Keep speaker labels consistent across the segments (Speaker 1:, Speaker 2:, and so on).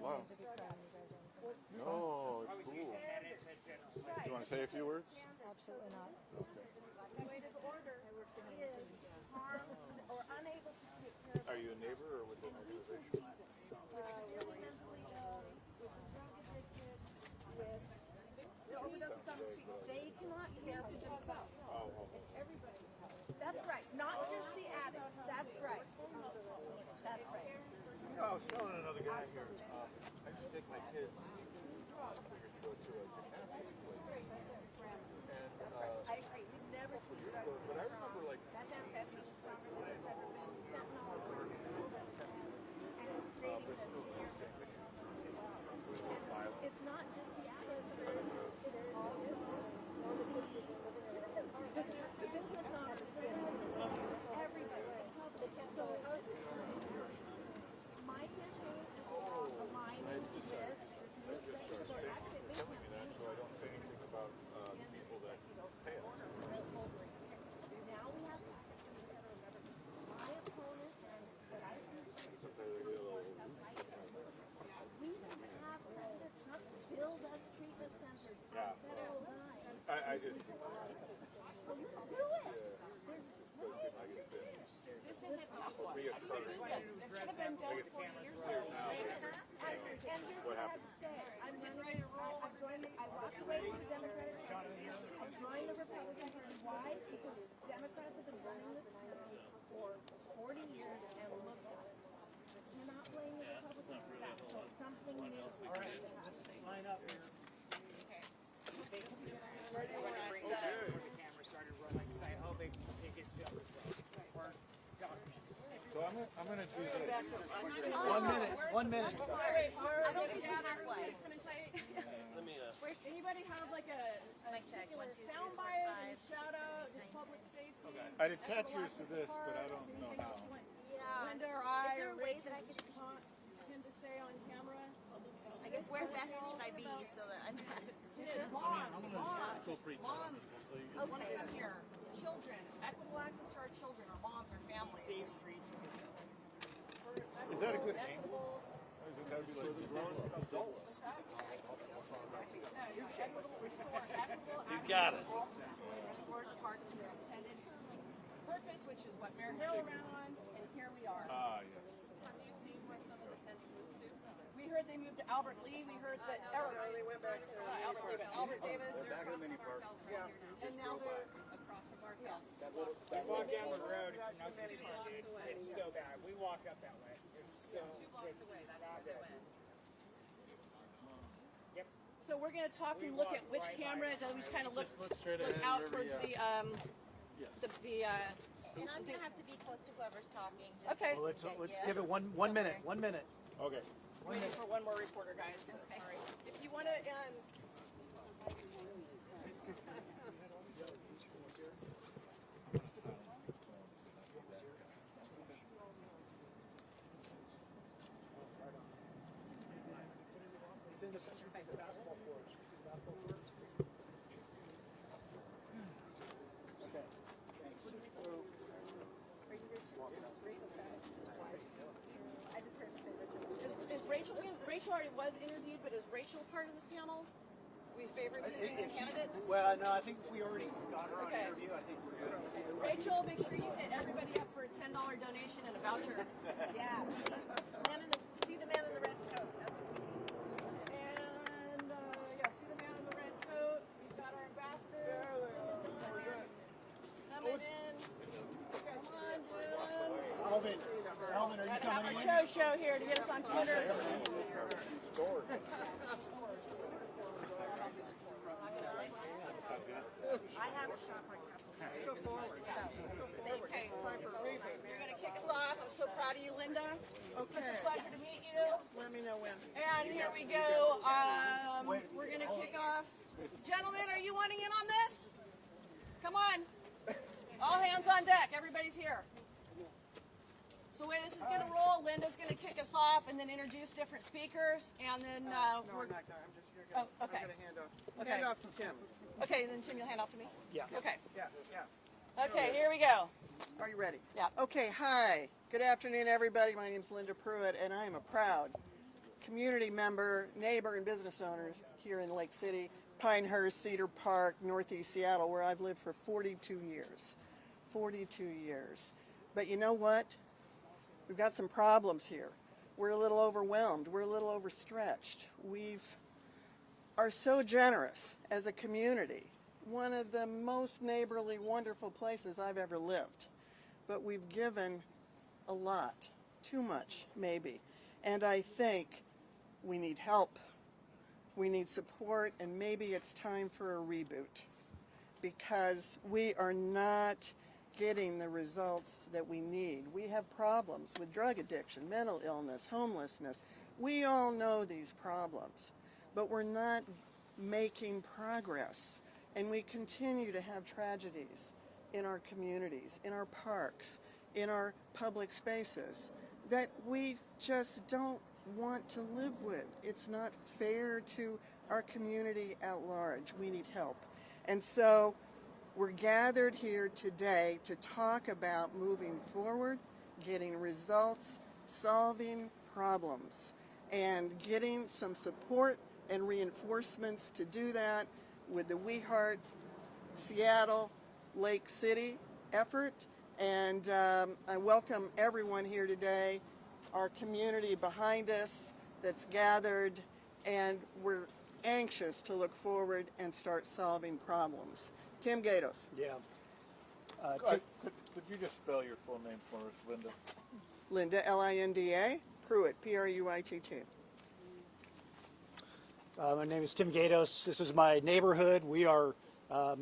Speaker 1: Wow. No, it's cool. You want to say a few words?
Speaker 2: Absolutely not.
Speaker 1: Okay.
Speaker 3: Administrative order is harmed or unable to take care of
Speaker 1: Are you a neighbor or with an organization?
Speaker 3: really mentally ill, with drug addicted, with overdose on the street. They cannot care for themselves.
Speaker 1: Oh,
Speaker 3: It's everybody's health. That's right. Not just the addicts. That's right. That's right.
Speaker 1: You know, I was telling another guy here, I used to take my kids to go to a gymnastics place. And,
Speaker 3: I agree. We've never seen drugs.
Speaker 1: but I remember like,
Speaker 3: That's amphetamine stronger than it's ever been. Fentanyl is stronger than it's ever been. And it's creating this. It's not just the addicts. It's also citizens. The business owners. Everybody. So my campaign is aligned with this movement. So they're actually a big campaign.
Speaker 1: so I don't say anything about the people that pay us.
Speaker 3: Now we have my opponent and what I see. We have President Trump build us treatment centers on federal lines.
Speaker 1: I just,
Speaker 3: Well, you can do it.
Speaker 4: This isn't tough one.
Speaker 1: reoccurring.
Speaker 4: It should have been done 40 years ago.
Speaker 3: And here's what I have to say. I'm ready to roll. I walked away from the Democratic Party. I'm joining the Republican Party. Why? Because Democrats have been running this country for 40 years and look at it. You cannot blame the Republicans for that. So something needs to happen.
Speaker 5: Line up here.
Speaker 4: Where do you want to bring that up? The camera started rolling. Say, I hope it gets filmed as well. Or documented.
Speaker 1: So I'm gonna do this.
Speaker 5: 1 minute. 1 minute.
Speaker 4: Wait,
Speaker 3: I don't think that way.
Speaker 4: Anybody have like a particular sound bite, a shout out, just public safety?
Speaker 1: I'd attach yours to this, but I don't know how.
Speaker 3: Yeah.
Speaker 4: Linda or I
Speaker 3: Is there
Speaker 4: or
Speaker 3: a way
Speaker 4: Rachel
Speaker 3: that I could
Speaker 4: taught him to say on camera?
Speaker 6: I guess where best should I be so that I'm not?
Speaker 4: Moms,
Speaker 3: Okay.
Speaker 4: come here. Children, equitable access to our children, our moms, our families. Safe streets for children.
Speaker 1: Is that a good angle? Or is it gotta be like this?
Speaker 4: He's got it. Restore the park to their intended purpose, which is what Mayor Hill ran on, and here we are.
Speaker 1: Ah, yes.
Speaker 4: Have you seen where some of the tents moved to? We heard they moved to Albert Lee. We heard that
Speaker 5: They went back to
Speaker 4: Albert Lee, but Albert Davis.
Speaker 5: They're back in the mini park. Yeah.
Speaker 4: And now they're across from our house.
Speaker 7: We walk down the road, it's not the same, dude. It's so bad. We walk up that way. It's so, it's not good. Yep.
Speaker 4: So we're going to talk and look at which camera. We just kind of look
Speaker 5: straight ahead.
Speaker 4: out towards the
Speaker 6: And I'm gonna have to be close to whoever's talking. Just
Speaker 4: Okay.
Speaker 5: Well, let's give it one minute. 1 minute.
Speaker 1: Okay.
Speaker 4: waiting for one more reporter, guys. Sorry. If you want to.
Speaker 5: It's in the basketball court. See the basketball court? Okay. Thanks.
Speaker 3: I just heard you say
Speaker 4: Is Rachel? Rachel already was interviewed, but is Rachel part of this panel? Are we favoritising candidates?
Speaker 5: Well, no, I think we already got her on
Speaker 4: Okay.
Speaker 5: interview. I think we're good.
Speaker 4: Rachel, make sure you hit everybody up for a $10 donation and a voucher.
Speaker 3: Yeah. See the man in the red coat. That's what we need.
Speaker 4: And yeah, see the man in the red coat. We've got our ambassadors. Coming in. Come on, Dylan.
Speaker 5: Alvin, are you coming in?
Speaker 4: Show here to get us on Twitter.
Speaker 3: I have a shop on Capitol.
Speaker 5: Go forward.
Speaker 4: Okay.
Speaker 5: It's time for briefing.
Speaker 4: You're going to kick us off. I'm so proud of you, Linda. Such
Speaker 5: Okay.
Speaker 4: a pleasure to meet you.
Speaker 5: Let me know when.
Speaker 4: And here we go. We're going to kick off. Gentlemen, are you wanting in on this? Come on. All hands on deck. Everybody's here. So the way this is going to roll, Linda's going to kick us off and then introduce different speakers. And then
Speaker 5: No,
Speaker 4: we're...
Speaker 5: I'm not going. I'm just here.
Speaker 4: Oh, okay.
Speaker 5: I'm going to hand off.
Speaker 4: Okay.
Speaker 5: Hand off to Tim.
Speaker 4: Okay, then Tim, you'll hand off to me?
Speaker 5: Yeah.
Speaker 4: Okay.
Speaker 5: Yeah.
Speaker 4: Okay, here we go.
Speaker 5: Are you ready?
Speaker 4: Yeah.
Speaker 5: Okay, hi. Good afternoon, everybody. My name is Linda Pruitt, and I am a proud
Speaker 2: community member, neighbor, and business owner here in Lake City, Pinehurst, Cedar Park, Northeast Seattle, where I've lived for 42 years. 42 years. But you know what? We've got some problems here. We're a little overwhelmed. We're a little overstretched. We are so generous as a community. One of the most neighborly, wonderful places I've ever lived. But we've given a lot, too much, maybe. And I think we need help. We need support, and maybe it's time for a reboot, because we are not getting the results that we need. We have problems with drug addiction, mental illness, homelessness. We all know these problems, but we're not making progress. And we continue to have tragedies in our communities, in our parks, in our public spaces that we just don't want to live with. It's not fair to our community at large. We need help. And so we're gathered here today to talk about moving forward, getting results, solving problems, and getting some support and reinforcements to do that with the WeHeart Seattle Lake City effort. And I welcome everyone here today, our community behind us that's gathered, and we're anxious to look forward and start solving problems. Tim Gatos.
Speaker 5: Yeah.
Speaker 1: Could you just spell your full name for us, Linda?
Speaker 2: Linda, L-I-N-D-A. Pruitt, P-R-U-I-T-T.
Speaker 5: My name is Tim Gatos. This is my neighborhood. We are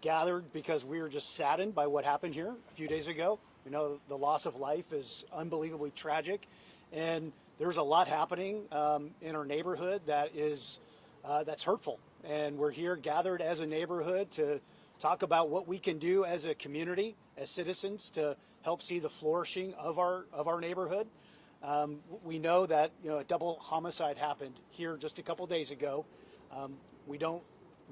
Speaker 5: gathered because we are just saddened by what happened here a few days ago. We know the loss of life is unbelievably tragic, and there's a lot happening in our neighborhood that is that's hurtful. And we're here gathered as a neighborhood to talk about what we can do as a community, as citizens, to help see the flourishing of our neighborhood. We know that a double homicide happened here just a couple days ago. We don't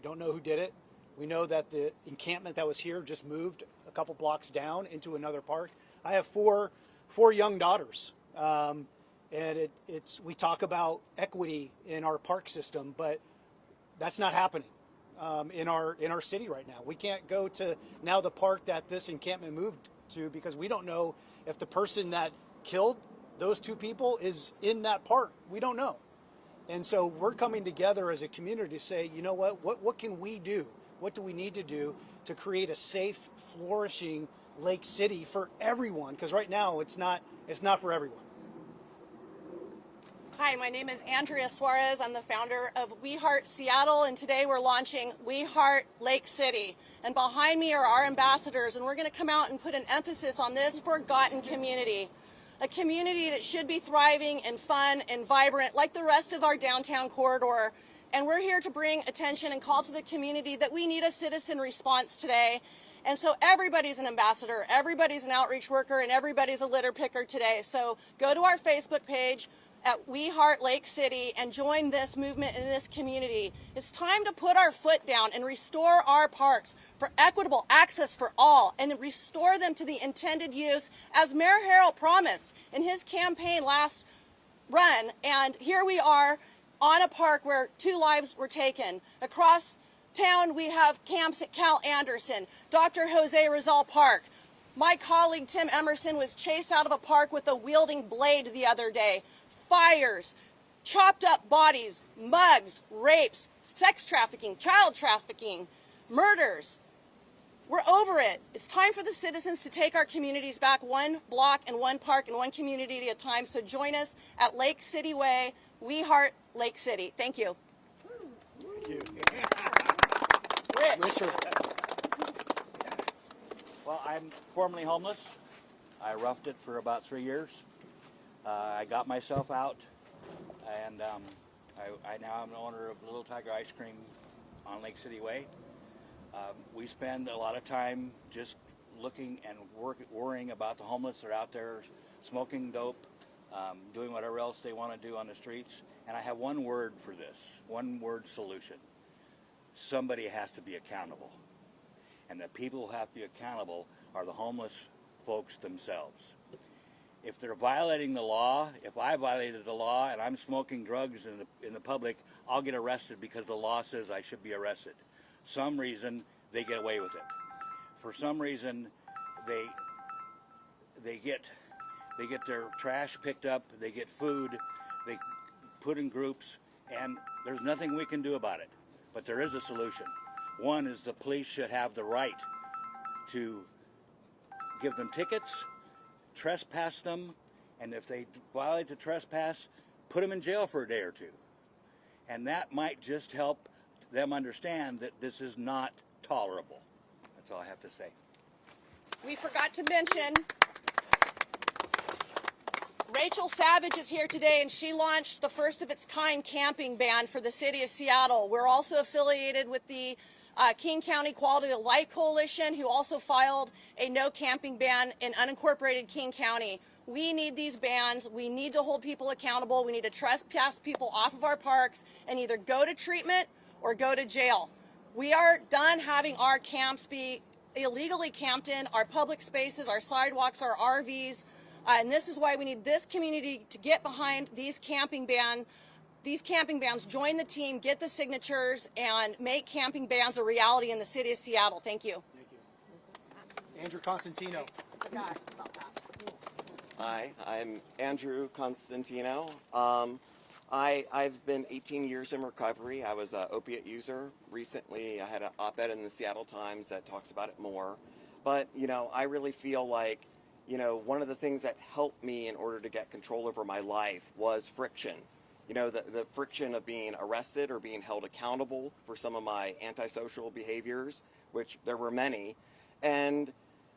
Speaker 5: know who did it. We know that the encampment that was here just moved a couple blocks down into another park. I have four young daughters, and we talk about equity in our park system, but that's not happening in our city right now. We can't go to now the park that this encampment moved to because we don't know if the person that killed those two people is in that park. We don't know. And so we're coming together as a community to say, you know what can we do? What do we need to do to create a safe, flourishing Lake City for everyone? Because right now it's not for everyone.
Speaker 4: Hi, my name is Andrea Suarez. I'm the founder of WeHeart Seattle, and today we're launching WeHeart Lake City. And behind me are our ambassadors, and we're going to come out and put an emphasis on this forgotten community. A community that should be thriving and fun and vibrant like the rest of our downtown corridor. And we're here to bring attention and call to the community that we need a citizen response today. And so everybody's an ambassador, everybody's an outreach worker, and everybody's a litter picker today. So go to our Facebook page at WeHeart Lake City and join this movement in this community. It's time to put our foot down and restore our parks for equitable access for all and restore them to the intended use as Mayor Harrell promised in his campaign last run. And here we are on a park where 2 lives were taken. Across town we have camps at Cal Anderson, Dr. Jose Rizal Park. My colleague Tim Emerson was chased out of a park with a wielding blade the other day. Fires, chopped up bodies, mugs, rapes, sex trafficking, child trafficking, murders. We're over it. It's time for the citizens to take our communities back, one block and one park and one community at a time. So join us at Lake City Way, WeHeart Lake City. Thank you.
Speaker 5: Thank you.
Speaker 4: Rich.
Speaker 5: Richard.
Speaker 8: Well, I'm formerly homeless. I roughed it for about 3 years. I got myself out, and I now am the owner of Little Tiger Ice Cream on Lake City Way. We spend a lot of time just looking and worrying about the homeless that are out there smoking dope, doing whatever else they want to do on the streets. And I have one word for this, one word solution. Somebody has to be accountable. And the people who have to be accountable are the homeless folks themselves. if they're violating the law, if I violated the law and I'm smoking drugs in the public, I'll get arrested because the law says I should be arrested. Some reason they get away with it. For some reason, they get their trash picked up, they get food, they put in groups, and there's nothing we can do about it. But there is a solution. One is the police should have the right to give them tickets, trespass them, and if they violate the trespass, put them in jail for a day or two. And that might just help them understand that this is not tolerable. That's all I have to say.
Speaker 4: We forgot to mention Rachel Savage is here today, and she launched the first of its kind camping ban for the city of Seattle. We're also affiliated with the King County Quality of Life Coalition, who also filed a no camping ban in unincorporated King County. We need these bans. We need to hold people accountable. We need to trespass people off of our parks and either go to treatment or go to jail. We are done having our camps be illegally camped in, our public spaces, our sidewalks, our RVs. And this is why we need this community to get behind these camping bans, join the team, get the signatures, and make camping bans a reality in the city of Seattle. Thank you.
Speaker 5: Thank you. Andrew Constantino.
Speaker 9: Hi, I'm Andrew Constantino. I've been 18 years in recovery. I was an opiate user. Recently, I had an op-ed in the Seattle Times that talks about it more. But, I really feel like, one of the things that helped me in order to get control over my life was friction. The friction of being arrested or being held accountable for some of my antisocial behaviors, which there were many. And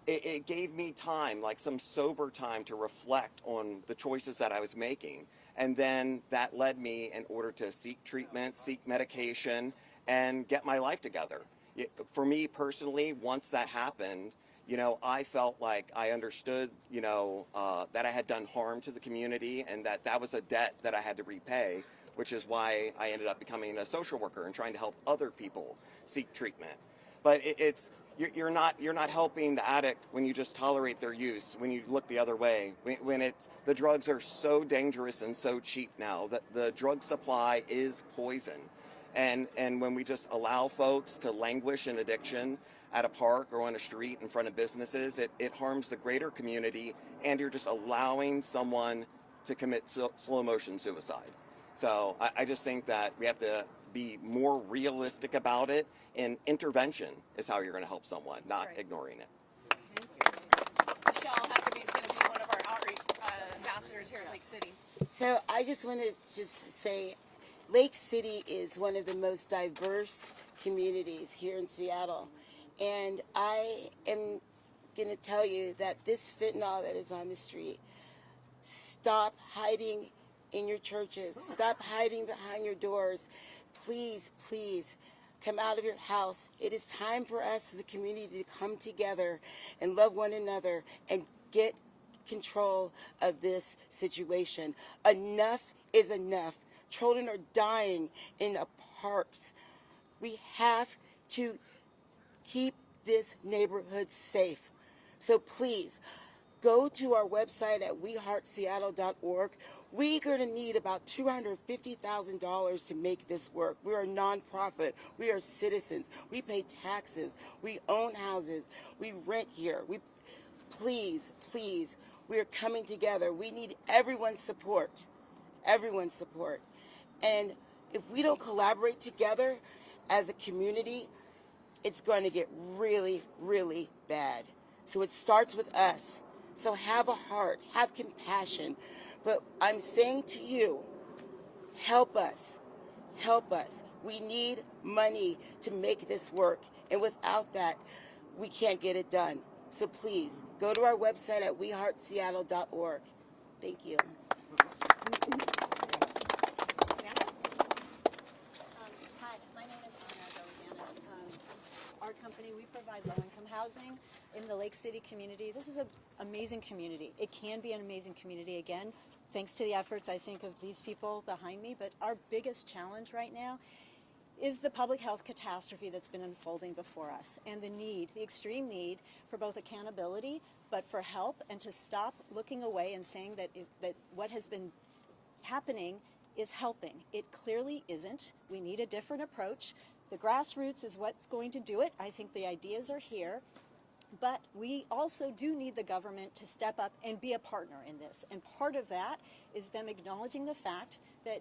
Speaker 9: it gave me time, like some sober time, to reflect on the choices that I was making. And then that led me in order to seek treatment, seek medication, and get my life together. For me personally, once that happened, I felt like I understood, that I had done harm to the community and that was a debt that I had to repay, which is why I ended up becoming a social worker and trying to help other people seek treatment. But you're not helping the addict when you just tolerate their use, when you look the other way. When the drugs are so dangerous and so cheap now that the drug supply is poison. And when we just allow folks to languish in addiction at a park or on a street in front of businesses, it harms the greater community, and you're just allowing someone to commit slow motion suicide. So I just think that we have to be more realistic about it, and intervention is how you're going to help someone, not ignoring it.
Speaker 4: Michelle Huckabee is going to be one of our outreach ambassadors here at Lake City.
Speaker 10: So I just want to say Lake City is one of the most diverse communities here in Seattle. And I am going to tell you that this fentanyl that is on the street, stop hiding in your churches. Stop hiding behind your doors. Please, please come out of your house. It is time for us as a community to come together and love one another and get control of this situation. Enough is enough. Children are dying in the parks. We have to keep this neighborhood safe. So please, go to our website at WeHeartSeattle.org. We're going to need about $250,000 to make this work. We are a nonprofit. We are citizens. We pay taxes. We own houses. We rent here. Please, please, we are coming together. We need everyone's support. Everyone's support. And if we don't collaborate together as a community, it's going to get really, really bad. So it starts with us. So have a heart, have compassion. But I'm saying to you, help us, help us. We need money to make this work. And without that, we can't get it done. So please, go to our website at WeHeartSeattle.org. Thank you.
Speaker 11: Hi, my name is Anna Dolianis. Our company, we provide low-income housing in the Lake City community. This is an amazing community. It can be an amazing community again, thanks to the efforts, I think, of these people behind me. But our biggest challenge right now is the public health catastrophe that's been unfolding before us, and the extreme need for both accountability, but for help, and to stop looking away and saying that that what has been happening is helping. It clearly isn't. We need a different approach. The grassroots is what's going to do it. I think the ideas are here. But we also do need the government to step up and be a partner in this. And part of that is them acknowledging the fact that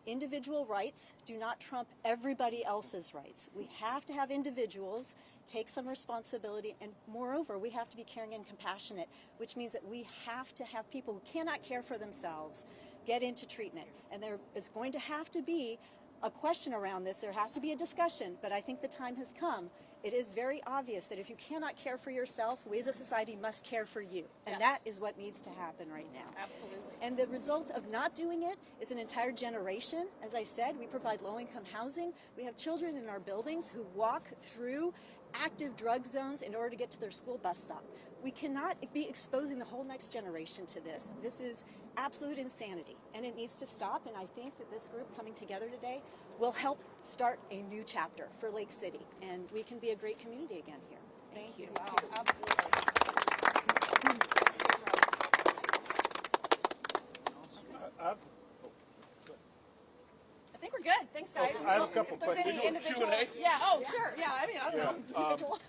Speaker 11: individual rights do not trump everybody else's rights. We have to have individuals take some responsibility, and moreover, we have to be caring and compassionate, which means that we have to have people who cannot care for themselves get into treatment. And there is going to have to be a question around this. There has to be a discussion, but I think the time has come. It is very obvious that if you cannot care for yourself, we as a society must care for you. And that is what needs to happen right now.
Speaker 4: Absolutely.
Speaker 11: And the result of not doing it is an entire generation. As I said, we provide low-income housing. We have children in our buildings who walk through active drug zones in order to get to their school bus stop. We cannot be exposing the whole next generation to this. This is absolute insanity, and it needs to stop. And I think that this group coming together today will help start a new chapter for Lake City, and we can be a great community again here. Thank you.
Speaker 4: Wow, absolutely. I think we're good. Thanks, guys.
Speaker 1: I have a couple
Speaker 4: If there's
Speaker 1: questions.
Speaker 4: any individual... Yeah, oh, sure. Yeah, I mean, I don't know.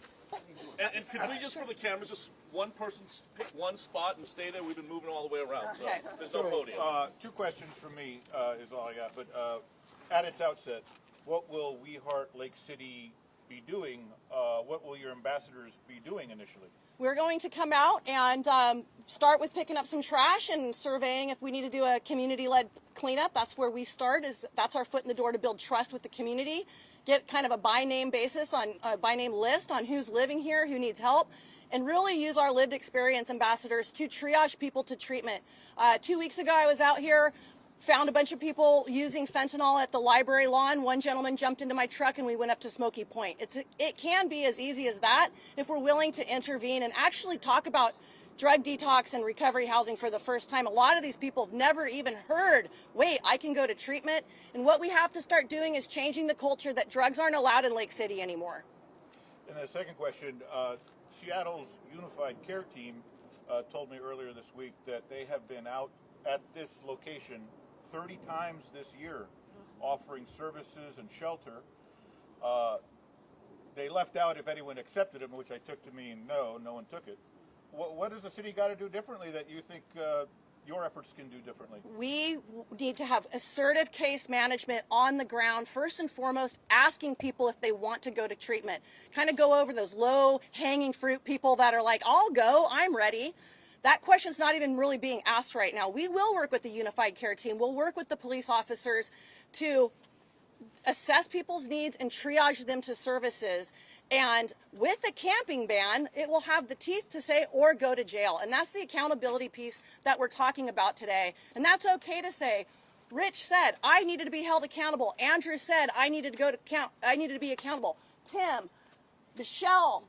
Speaker 12: And could we just, for the cameras, just one person pick one spot and stay there? We've been moving all the way around, so
Speaker 4: Okay.
Speaker 12: there's no podium.
Speaker 1: Two questions for me is all I got. But at its outset, what will WeHeart Lake City be doing? What will your ambassadors be doing initially?
Speaker 4: We're going to come out and start with picking up some trash and surveying if we need to do a community-led cleanup. That's where we start. That's our foot in the door to build trust with the community. Get kind of a by-name basis on a by-name list on who's living here, who needs help, and really use our lived experience ambassadors to triage people to treatment. 2 weeks ago, I was out here, found a bunch of people using fentanyl at the library lawn. One gentleman jumped into my truck and we went up to Smoky Point. It can be as easy as that if we're willing to intervene and actually talk about drug detox and recovery housing for the first time. A lot of these people have never even heard, wait, I can go to treatment. And what we have to start doing is changing the culture that drugs aren't allowed in Lake City anymore.
Speaker 1: And the second question, Seattle's Unified Care Team told me earlier this week that they have been out at this location 30 times this year offering services and shelter. They left out if anyone accepted them, which I took to mean no one took it. What does the city got to do differently that you think your efforts can do differently?
Speaker 4: We need to have assertive case management on the ground, first and foremost, asking people if they want to go to treatment. Kind of go over those low-hanging fruit people that are like, I'll go, I'm ready. That question's not even really being asked right now. We will work with the Unified Care Team. We'll work with the police officers to assess people's needs and triage them to services. And with the camping ban, it will have the teeth to say, or go to jail. And that's the accountability piece that we're talking about today. And that's okay to say. Rich said, I needed to be held accountable. Andrew said, I needed to be accountable. Tim, Michelle,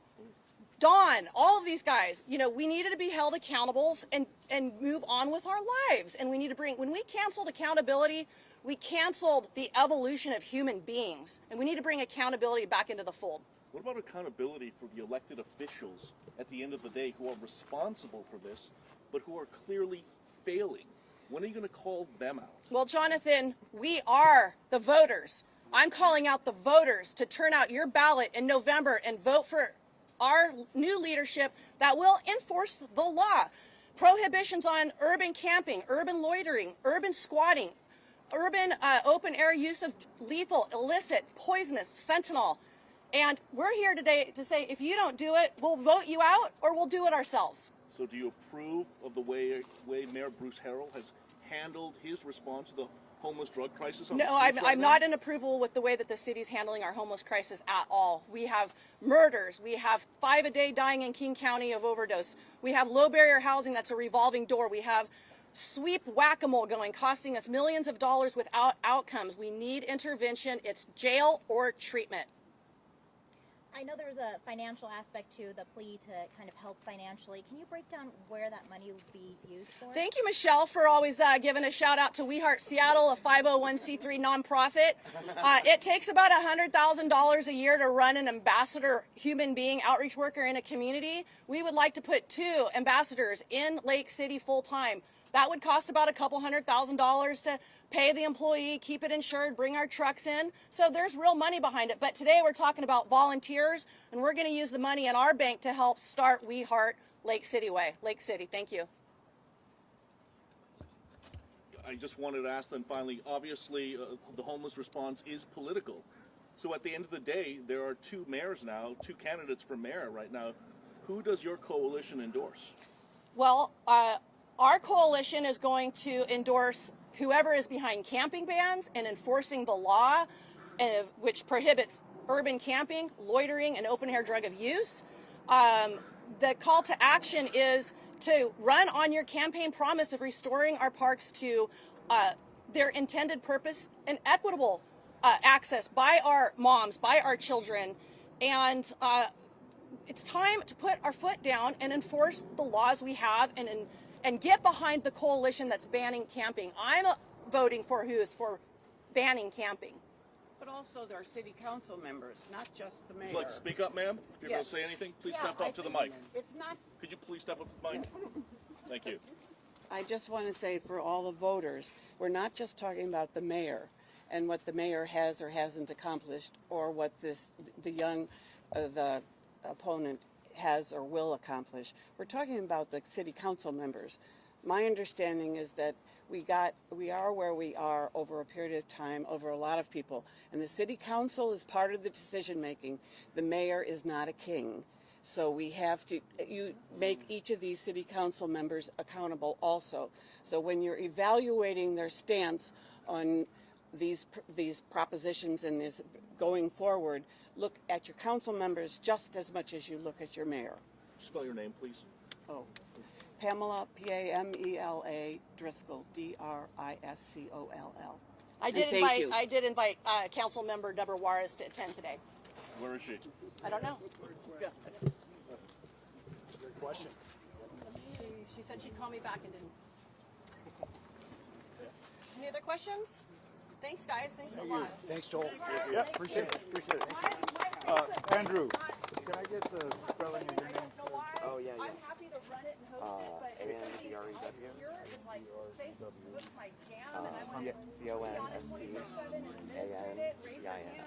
Speaker 4: Dawn, all of these guys, we needed to be held accountable and move on with our lives. And we need to when we canceled accountability, we canceled the evolution of human beings. And we need to bring accountability back into the fold.
Speaker 12: What about accountability for the elected officials at the end of the day who are responsible for this, but who are clearly failing? When are you going to call them out?
Speaker 4: Well, Jonathan, we are the voters. I'm calling out the voters to turn out your ballot in November and vote for our new leadership that will enforce the law. Prohibitions on urban camping, urban loitering, urban squatting, urban open-air use of lethal, illicit, poisonous, fentanyl. And we're here today to say, if you don't do it, we'll vote you out or we'll do it ourselves.
Speaker 12: So do you approve of the way Mayor Bruce Harrell has handled his response to the homeless drug crisis?
Speaker 4: No, I'm not in approval with the way that the city's handling our homeless crisis at all. We have murders. We have 5 a day dying in King County of overdose. We have low barrier housing that's a revolving door. We have sweep whack-a-mole going, costing us millions of dollars without outcomes. We need intervention. It's jail or treatment.
Speaker 6: I know there was a financial aspect to the plea to kind of help financially. Can you break down where that money would be used for?
Speaker 4: Thank you, Michelle, for always giving a shout out to WeHeart Seattle, a 501c3 nonprofit. It takes about $100,000 a year to run an ambassador human being outreach worker in a community. We would like to put 2 ambassadors in Lake City full time. That would cost about a couple $100,000 to pay the employee, keep it insured, bring our trucks in. So there's real money behind it. But today we're talking about volunteers, and we're going to use the money in our bank to help start WeHeart Lake City Way. Lake City, thank you.
Speaker 12: I just wanted to ask them finally, obviously the homeless response is political. So at the end of the day, there are 2 mayors now, 2 candidates for mayor right now. Who does your coalition endorse?
Speaker 4: Well, our coalition is going to endorse whoever is behind camping bans and enforcing the law, which prohibits urban camping, loitering, and open-air drug abuse. The call to action is to run on your campaign promise of restoring our parks to their intended purpose and equitable access by our moms, by our children. And it's time to put our foot down and enforce the laws we have and get behind the coalition that's banning camping. I'm voting for who is for banning camping.
Speaker 13: But also there are city council members, not just the mayor.
Speaker 12: Would you like to speak up, ma'am? If you're going to say anything, please step up to the mic.
Speaker 13: It's not.
Speaker 12: Could you please step up to the mic? Thank you.
Speaker 13: I just want to say for all the voters, we're not just talking about the mayor and what the mayor has or hasn't accomplished, or what the opponent has or will accomplish. We're talking about the city council members. My understanding is that we are where we are over a period of time, over a lot of people, and the city council is part of the decision making. The mayor is not a king, so we have to make each of these city council members accountable also. So when you're evaluating their stance on these propositions and this going forward, look at your council members just as much as you look at your mayor.
Speaker 12: Spell your name, please.
Speaker 13: Oh, Pamela, Pamela Driscoll, Driscoll.
Speaker 4: I did invite Council Member Deborah Juarez to attend today.
Speaker 12: Where is she?
Speaker 4: I don't know.
Speaker 5: That's a great question.
Speaker 4: She said she'd call me back and didn't. Any other questions? Thanks, guys. Thanks a lot.
Speaker 5: Thanks, Joel.
Speaker 1: Yeah, appreciate it. Andrew, can I get the spelling of your name?
Speaker 9: Oh, yeah,
Speaker 4: I'm happy to run it and host it, but if somebody
Speaker 9: A-N-D-R-E-W?
Speaker 4: is like Facebook's my jam, and I want to be on it 24/7 and administrate it, raise your hand.